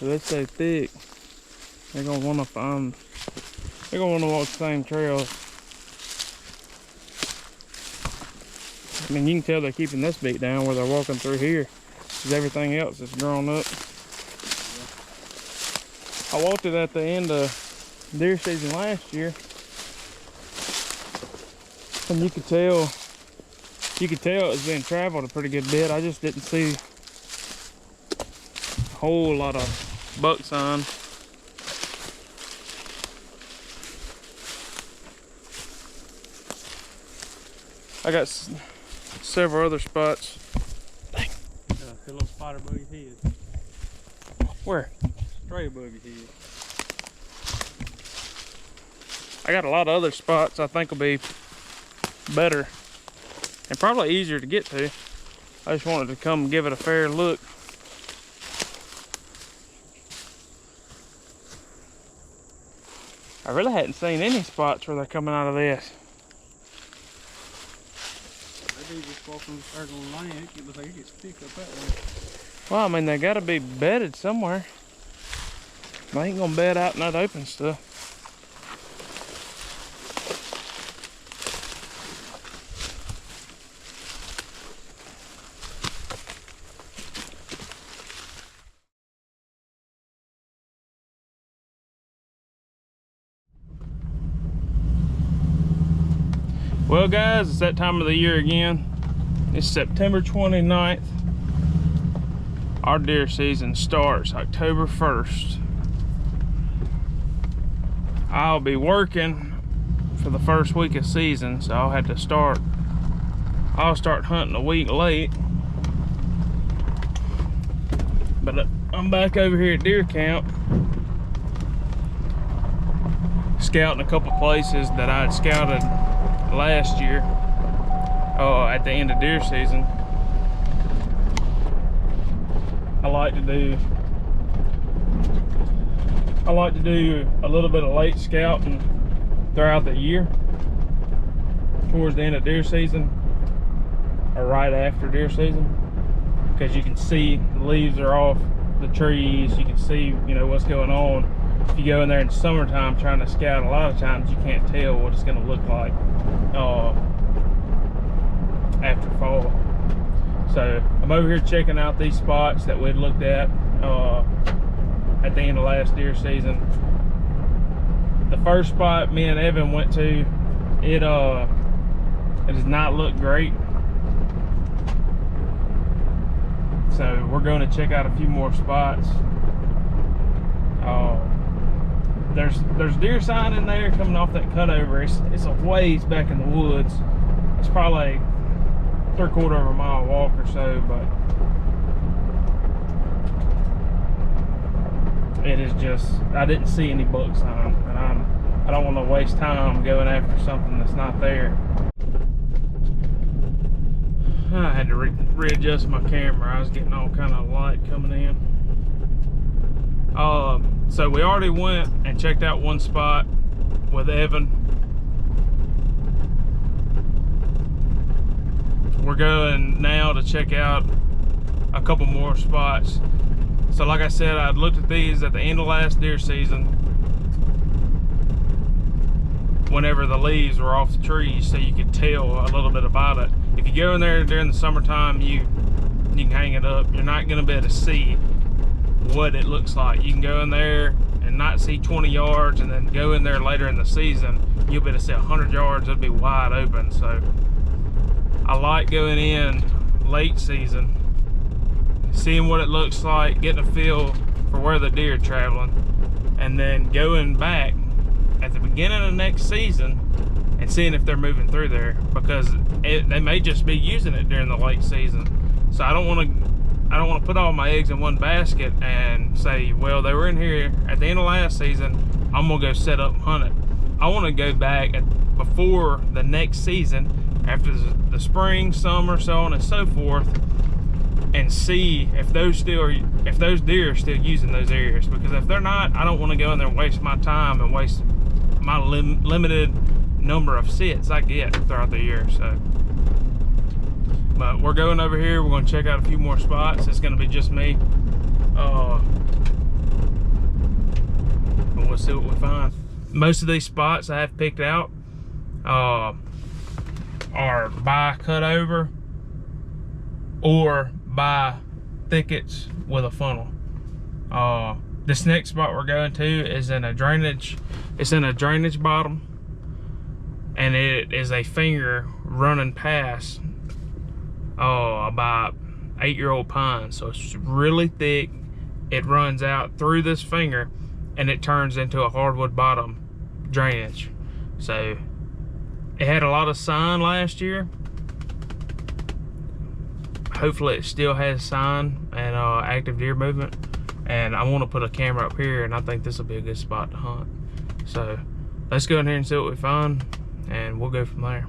but it's so thick. They're gonna want to find. They're gonna want to walk the same trails. I mean, you can tell they're keeping this beat down where they're walking through here, because everything else is grown up. I walked it at the end of deer season last year, and you could tell it was being traveled a pretty good bit. I just didn't see a whole lot of buck sign. I got several other spots. Dang. A little spot above your head. Where? Straight above your head. I got a lot of other spots I think will be better and probably easier to get to. I just wanted to come give it a fair look. I really hadn't seen any spots where they're coming out of this. Maybe just walking the circle of land, it looks like it gets thick up that way. Well, I mean, they gotta be bedded somewhere. They ain't gonna bed out in that open stuff. Well guys, it's that time of the year again. It's September 29th. Our deer season starts October 1st. I'll be working for the first week of season, so I'll start hunting a week late. But I'm back over here at deer camp, scouting a couple places that I had scouted last year at the end of deer season. I like to do a little bit of late scouting throughout the year, towards the end of deer season or right after deer season, because you can see the leaves are off the trees, you can see, you know, what's going on. If you go in there in summertime trying to scout, a lot of times you can't tell what it's going to look like after fall. So I'm over here checking out these spots that we'd looked at the end of last deer season. The first spot me and Evan went to, it does not look great. So we're going to check out a few more spots. There's deer sign in there coming off that cutover. It's a ways back in the woods. It's probably 3/4 of a mile walk or so, but it is just, I didn't see any buck sign, and I don't want to waste time going after something that's not there. I had to readjust my camera. I was getting all kind of light coming in. So we already went and checked out one spot with Evan. We're going now to check out a couple more spots. So like I said, I'd looked at these at the end of last deer season, whenever the leaves were off the trees, so you could tell a little bit about it. If you go in there during the summertime, you can hang it up. You're not gonna be able to see what it looks like. You can go in there and not see 20 yards, and then go in there later in the season, you'll be able to see 100 yards. It'll be wide open. So I like going in late season, seeing what it looks like, getting a feel for where the deer are traveling, and then going back at the beginning of next season and seeing if they're moving through there, because they may just be using it during the late season. So I don't want to put all my eggs in one basket and say, well, they were in here at the end of last season, I'm gonna go set up and hunt it. I want to go back before the next season, after the spring, summer, so on and so forth, and see if those deer are still using those areas. Because if they're not, I don't want to go in there and waste my time and waste my limited number of sits I get throughout the year. So, but we're going over here. We're going to check out a few more spots. It's going to be just me. see what we find. Most of these spots I have picked out are by cutover or by thickets with a funnel. This next spot we're going to is in a drainage. It's in a drainage bottom, and it is a finger running past about 8-year-old pine. So it's really thick. It runs out through this finger, and it turns into a hardwood bottom drainage. So it had a lot of sign last year. Hopefully it still has sign and active deer movement. And I want to put a camera up here, and I think this will be a good spot to hunt. So let's go in here and see what we find, and we'll go from there.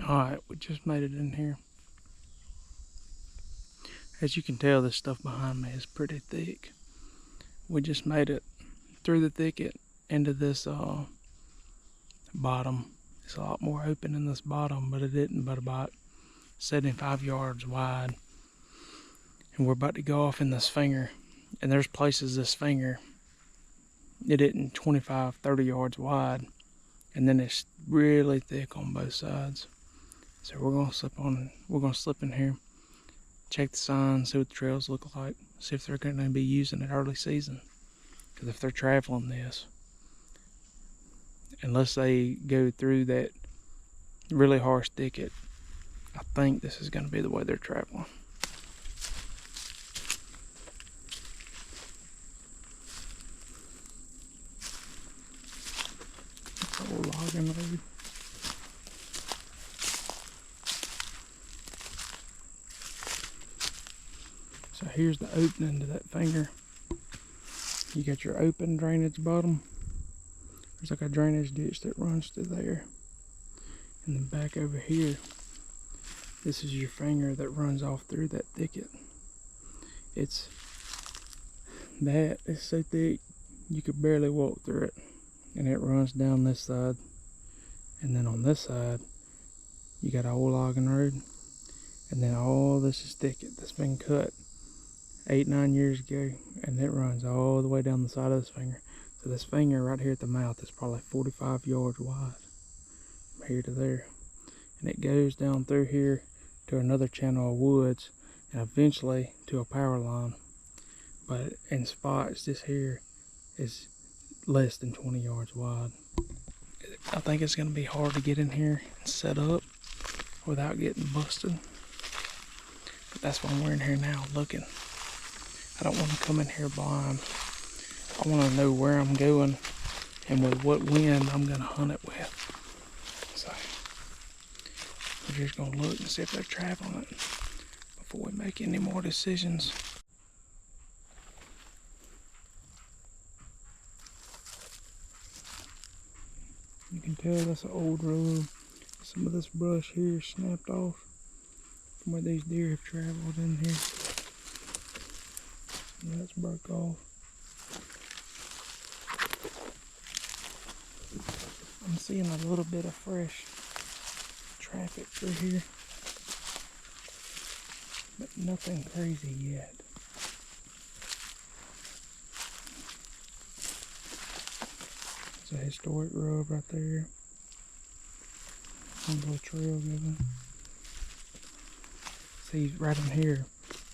All right, we just made it in here. As you can tell, this stuff behind me is pretty thick. We just made it through the thicket into this bottom. It's a lot more open in this bottom, but it isn't but about 75 yards wide. And we're about to go off in this finger. And there's places this finger, it isn't 25, 30 yards wide. And then it's really thick on both sides. So we're gonna slip in here, check the signs, see what the trails look like, see if they're gonna be using it early season. Because if they're traveling this, unless they go through that really harsh thicket, I think this is going to be the way they're traveling. It's a little logging road. So here's the opening to that finger. You got your open drainage bottom. There's like a drainage ditch that runs through there. And then back over here, this is your finger that runs off through that thicket. It's so thick you could barely walk through it. And it runs down this side. And then on this side, you got an old logging road. And then all this is thicket that's been cut 8-9 years ago, and it runs all the way down the side of this finger. So this finger right here at the mouth is probably 45 yards wide from here to there, and it goes down through here to another channel of woods and eventually to a power line. But in spots, this here is less than 20 yards wide. I think it's going to be hard to get in here and set up without getting busted, but that's why we're in here now looking. I don't want to come in here blind. I want to know where I'm going and with what wind I'm going to hunt it with. So we're just going to look and see if they're traveling it before we make any more decisions. You can tell that's an old road. Some of this brush here is snapped off from where these deer have traveled in here. Yeah, it's broke off. I'm seeing a little bit of fresh traffic through here, but nothing crazy yet. It's a historic road right there. Some little trail going. See, right in here,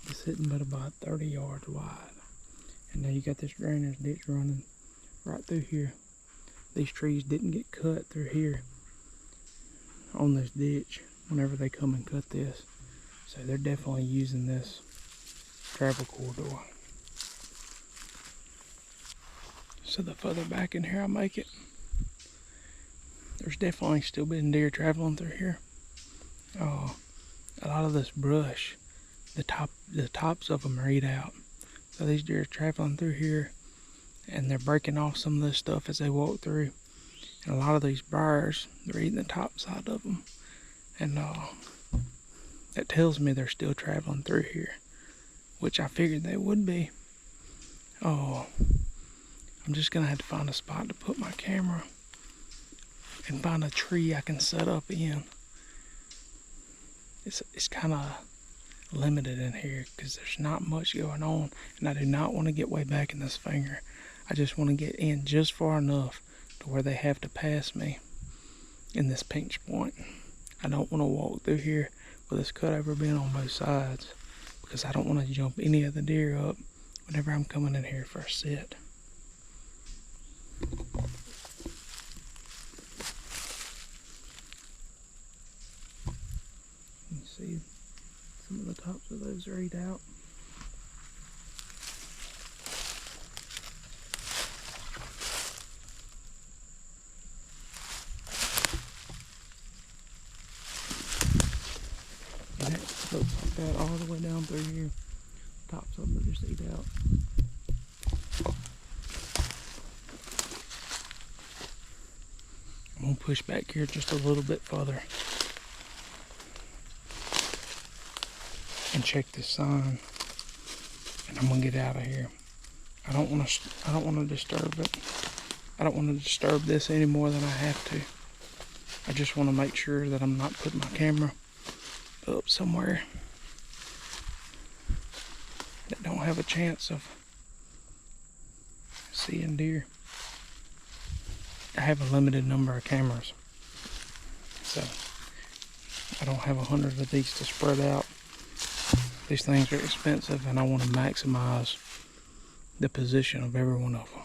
it's hitting but about 30 yards wide. And now you got this drainage ditch running right through here. These trees didn't get cut through here on this ditch whenever they come and cut this. So they're definitely using this travel corridor. So the further back in here I make it, there's definitely still been deer traveling through here. A lot of this brush, the tops of them are eat out. So these deer are traveling through here, and they're breaking off some of this stuff as they walk through. And a lot of these briars, they're eating the top side of them. And that tells me they're still traveling through here, which I figured they would be. I'm just gonna have to find a spot to put my camera and find a tree I can set up in. It's kind of limited in here because there's not much going on, and I do not want to get way back in this finger. I just want to get in just far enough to where they have to pass me in this pinch point. I don't want to walk through here with this cutover being on both sides because I don't want to jump any of the deer up whenever I'm coming in here for a sit. You see some of the tops of those are eat out. And it looks like that all the way down through here. Tops of them just eat out. I'm gonna push back here just a little bit further and check this sign, and I'm gonna get out of here. I don't want to disturb it. I don't want to disturb this any more than I have to. I just want to make sure that I'm not putting my camera up somewhere that don't have a chance of seeing deer. I have a limited number of cameras, so I don't have 100 of these to spread out. These things are expensive, and I want to maximize the position of every one of them.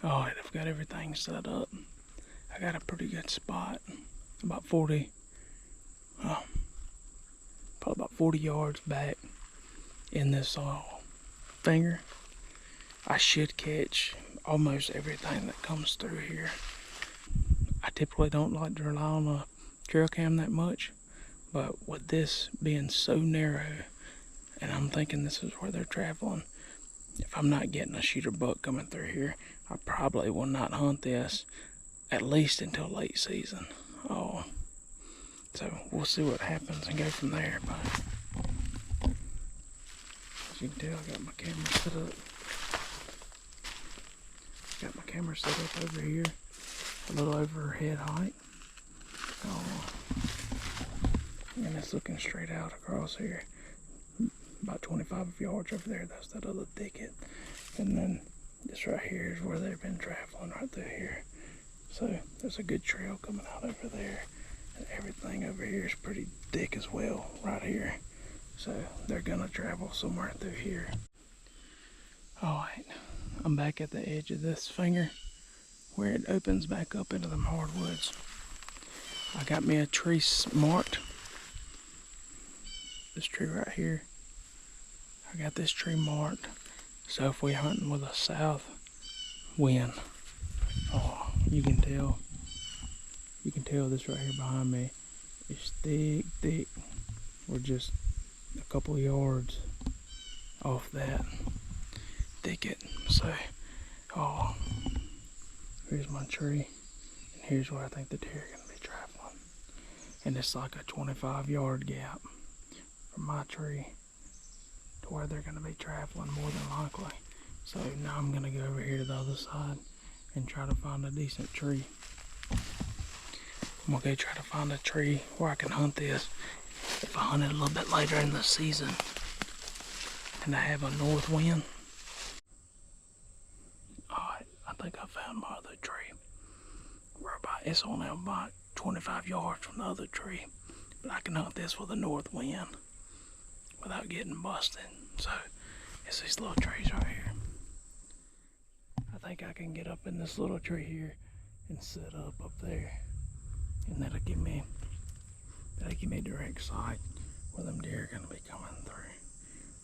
Alright, I've got everything set up. I got a pretty good spot, about 40, probably about 40 yards back in this finger. I should catch almost everything that comes through here. I typically don't like to rely on a trail cam that much, but with this being so narrow, and I'm thinking this is where they're traveling, if I'm not getting a shooter buck coming through here, I probably will not hunt this at least until late season. So we'll see what happens and go from there. But as you can tell, I got my camera set up. Got my camera set up over here, a little over head height. And it's looking straight out across here. About 25 yards over there, that's that other thicket. And then this right here is where they've been traveling, right through here. So there's a good trail coming out over there. And everything over here is pretty thick as well, right here. So they're gonna travel somewhere through here. Alright, I'm back at the edge of this finger where it opens back up into them hardwoods. I got me a tree marked. This tree right here. I got this tree marked. So if we're hunting with a south wind, you can tell this right here behind me is thick. We're just a couple yards off that thicket. So, here's my tree, and here's where I think the deer are gonna be traveling. And it's like a 25-yard gap from my tree to where they're gonna be traveling more than likely. So now I'm gonna go over here to the other side and try to find a decent tree. I'm gonna go try to find a tree where I can hunt this. If I hunt it a little bit later in the season and I have a north wind. Alright, I think I found my other tree. It's only about 25 yards from the other tree, but I can hunt this with a north wind without getting busted. So it's these little trees right here. I think I can get up in this little tree here and set up there, and that'll give me direct sight where them deer are gonna be coming through,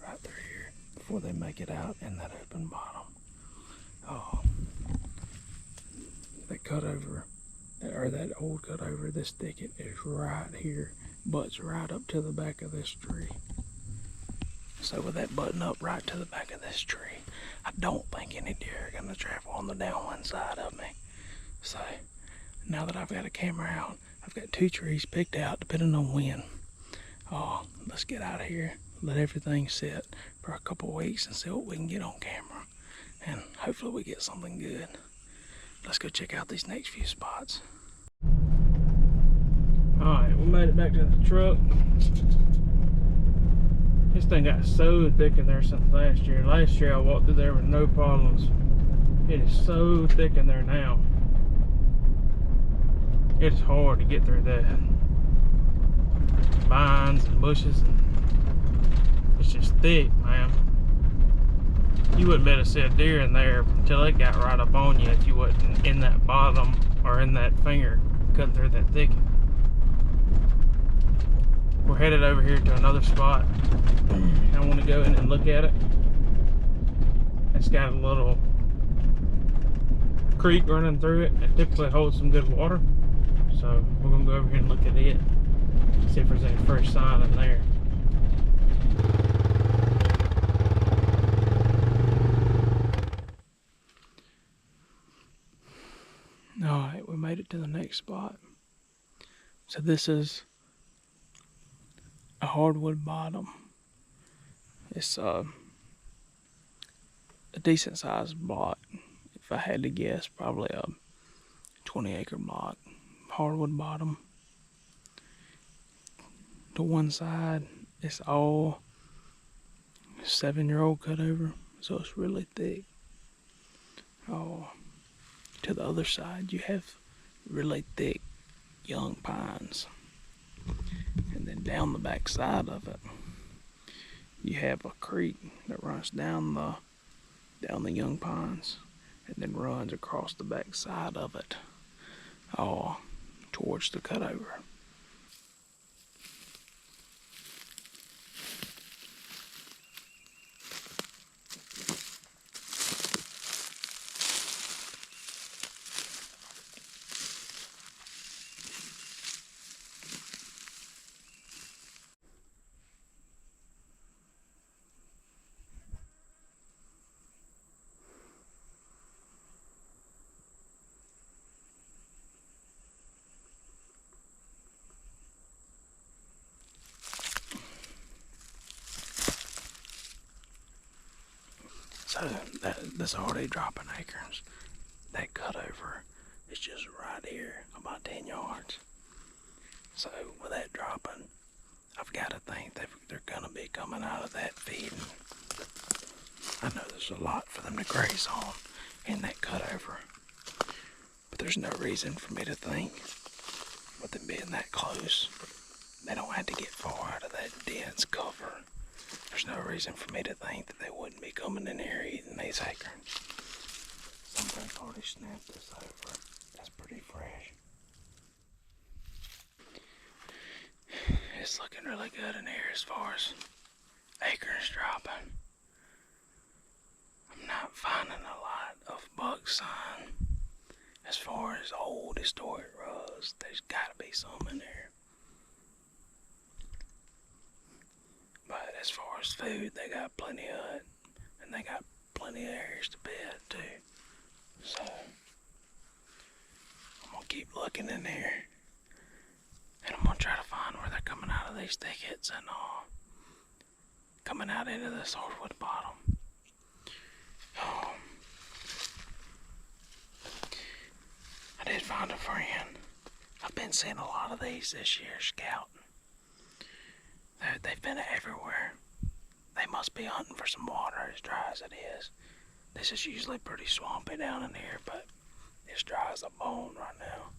right through here, before they make it out in that open bottom. That cutover, or that old cutover, this thicket is right here, butts right up to the back of this tree. So with that button up right to the back of this tree, I don't think any deer are gonna travel on the downwind side of me. So now that I've got a camera out, I've got 2 trees picked out depending on wind. Let's get out of here, let everything sit for a couple weeks and see what we can get on camera. And hopefully we get something good. let's go check out these next few spots. Alright, we made it back to the truck. This thing got so thick in there since last year. Last year I walked through there with no problems. It is so thick in there now. It is hard to get through that. Vines and bushes, and it's just thick, man. You wouldn't be able to see a deer in there until it got right up on you if you wasn't in that bottom or in that finger cutting through that thicket. We're headed over here to another spot. I want to go in and look at it. It's got a little creek running through it. It typically holds some good water. So we're going to go over here and look at it. See if there's any fresh sign in there. Alright, we made it to the next spot. So this is a hardwood bottom. It's a decent sized block. If I had to guess, probably a 20-acre block. Hardwood bottom. To one side, it's all 7-year-old cut over, so it's really thick. Oh, to the other side, you have really thick young pines. And then down the back side of it, you have a creek that runs down the young pines and then runs across the back side of it, all towards the cutover. So that's already dropping acorns. That cutover is just right here, about 10 yards. So with that dropping, I've got to think they're gonna be coming out of that feeding. I know there's a lot for them to graze on in that cutover, but there's no reason for me to think, with them being that close, they don't have to get far out of that dense cover. There's no reason for me to think that they wouldn't be coming in here eating these acorns. Somebody's already snapped this over. That's pretty fresh. It's looking really good in here as far as acorns dropping. I'm not finding a lot of buck sign. As far as old historic rows, there's gotta be some in there. But as far as food, they got plenty of it, and they got plenty of areas to bed too. So I'm gonna keep looking in here, and I'm gonna try to find where they're coming out of these thickets and coming out into this hardwood bottom. I did find a friend. I've been seeing a lot of these this year scouting. They've been everywhere. They must be hunting for some water as dry as it is. This is usually pretty swampy down in here, but it's dry as a bone right now.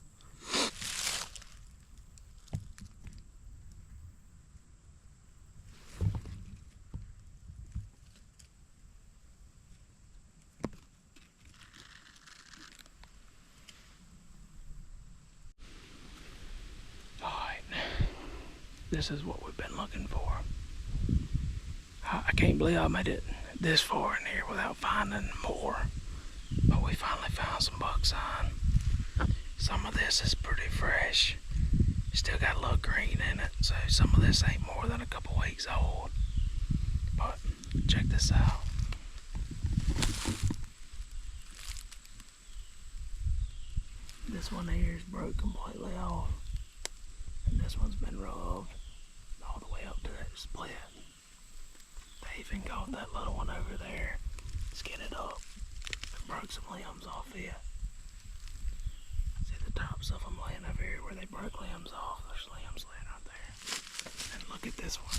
Alright, this is what we've been looking for. I can't believe I made it this far in here without finding more. But we finally found some buck sign. Some of this is pretty fresh. Still got a little green in it, so some of this ain't more than a couple weeks old. But check this out. This one here is broke completely off. And this one's been rubbed all the way up to that split. They even got that little one over there, skin it up, and broke some limbs off it. tops of them laying over here where they broke limbs off. There's limbs laying right there. And look at this one.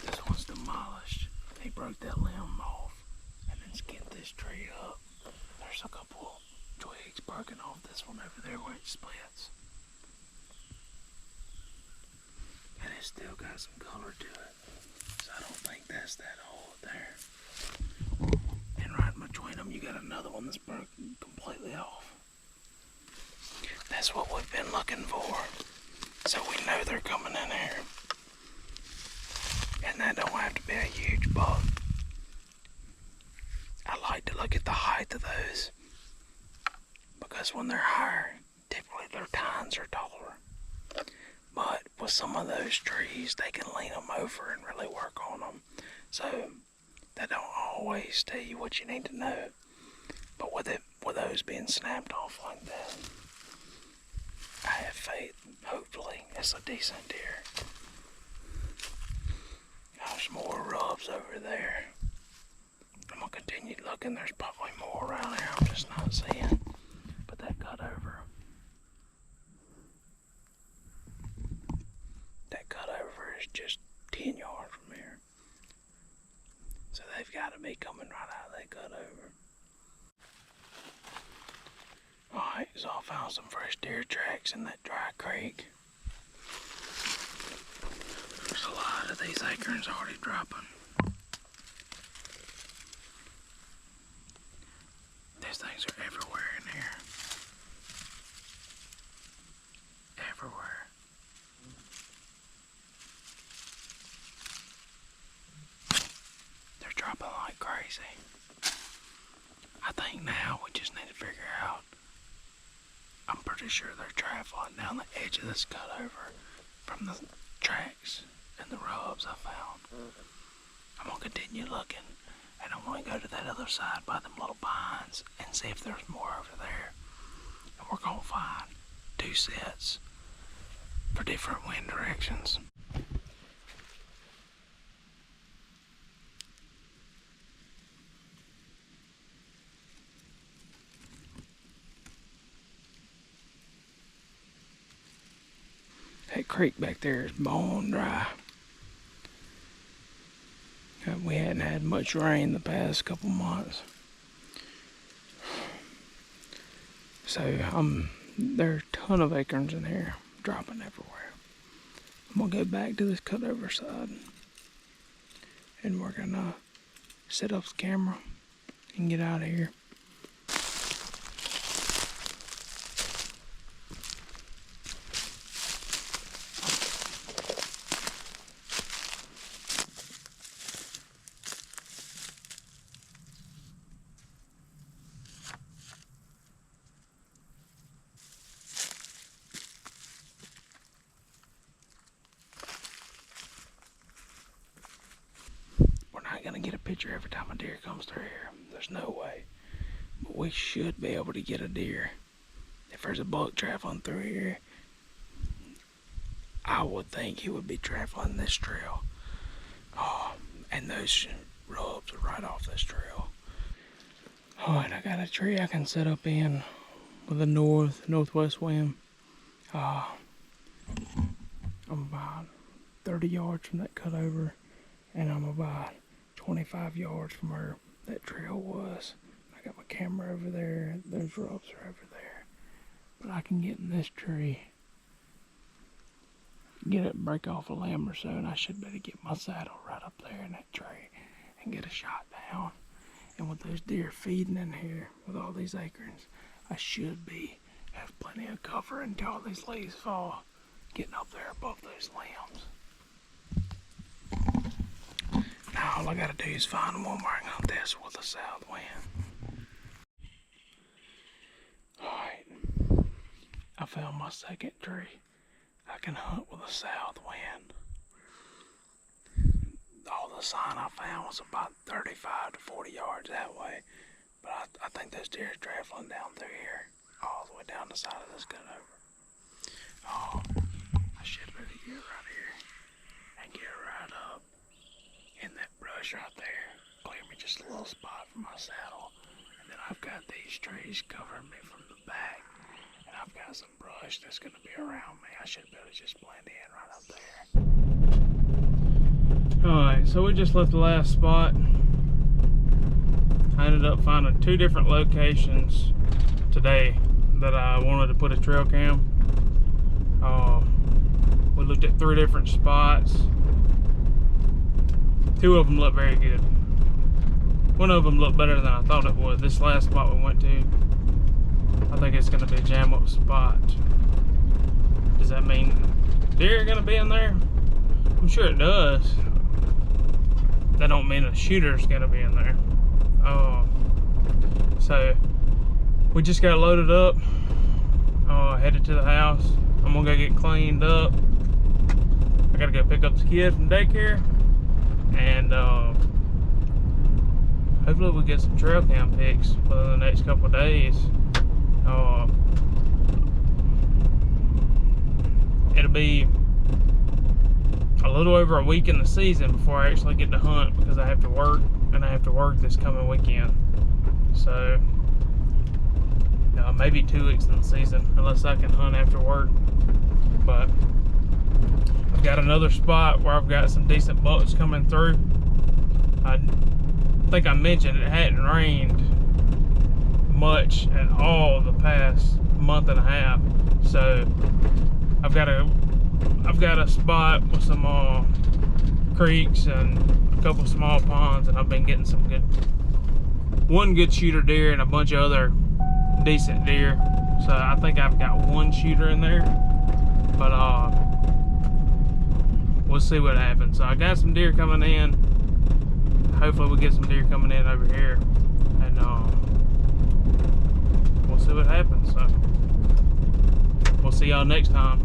This one's demolished. They broke that limb off and then skinned this tree up. There's a couple twigs broken off this one over there where it splits. And it's still got some color to it. So I don't think that's that old there. And right in between them, you got another one that's broken completely off. That's what we've been looking for. So we know they're coming in here. And that don't have to be a huge buck. I like to look at the height of those. Because when they're higher, typically their tines are taller. But with some of those trees, they can lean them over and really work on them. So that don't always tell you what you need to know. But with those being snapped off like that, I have faith. Hopefully, it's a decent deer. There's more rubs over there. I'm gonna continue looking. There's probably more around here I'm just not seeing. But that cut over. That cut over is just 10 yards from here. So they've got to be coming right out of that cut over. Alright, so I found some fresh deer tracks in that dry creek. There's a lot of these acorns already dropping. These things are everywhere in here. Everywhere. They're dropping like crazy. I think now we just need to figure out. I'm pretty sure they're traveling down the edge of this cutover from the tracks and the rubs I found. I'm gonna continue looking, and I'm gonna go to that other side by them little pines and see if there's more over there. And we're gonna find 2 sets for different wind directions. That creek back there is bone dry. We hadn't had much rain the past couple months. So there are a ton of acorns in here, dropping everywhere. I'm gonna go back to this cutover side, and we're gonna set up the camera and get out of here. Gonna get a picture every time a deer comes through here. There's no way. But we should be able to get a deer. If there's a buck traveling through here, I would think he would be traveling this trail. Oh, and those rubs are right off this trail. Oh, and I got a tree I can set up in with a northwest wind. I'm about 30 yards from that cutover, and I'm about 25 yards from where that trail was. I got my camera over there. Those rubs are over there. But I can get in this tree, get it, break off a limb or so, and I should be able to get my saddle right up there in that tree and get a shot down. And with those deer feeding in here with all these acorns, I should have plenty of cover until all these leaves fall, getting up there above those limbs. Now all I gotta do is find one where I can hunt this with a south wind. Alright, I found my second tree. I can hunt with a south wind. All the sign I found was about 35 to 40 yards that way. But I think those deer are traveling down through here, all the way down the side of this cutover. Oh, I should really get right here and get right up in that brush right there. Clear me just a little spot for my saddle, and Then I've got these trees covering me from the back, and I've got some brush that's gonna be around me. I should be able to just blend in right up there. Alright, so we just left the last spot. I ended up finding 2 different locations today that I wanted to put a trail cam. We looked at 3 different spots. 2 of them look very good. One of them looked better than I thought it would. This last spot we went to, I think it's going to be a jam up spot. Does that mean deer are going to be in there? I'm sure it does. That don't mean a shooter's going to be in there. So we just got loaded up, headed to the house. I'm gonna go get cleaned up. I gotta go pick up the kid from daycare, and hopefully we'll get some trail cam pics within the next couple of days. It'll be a little over a week in the season before I actually get to hunt, because I have to work, and I have to work this coming weekend. So maybe 2 weeks in the season, unless I can hunt after work. But I've got another spot where I've got some decent bucks coming through. I think I mentioned it hadn't rained much at all the past month and a half. So I've got a spot with some creeks and a couple small ponds, and I've been getting some one good shooter deer and a bunch of other decent deer. So I think I've got 1 shooter in there, but we'll see what happens. So I got some deer coming in. Hopefully we'll get some deer coming in over here, and we'll see what happens. So we'll see y'all next time.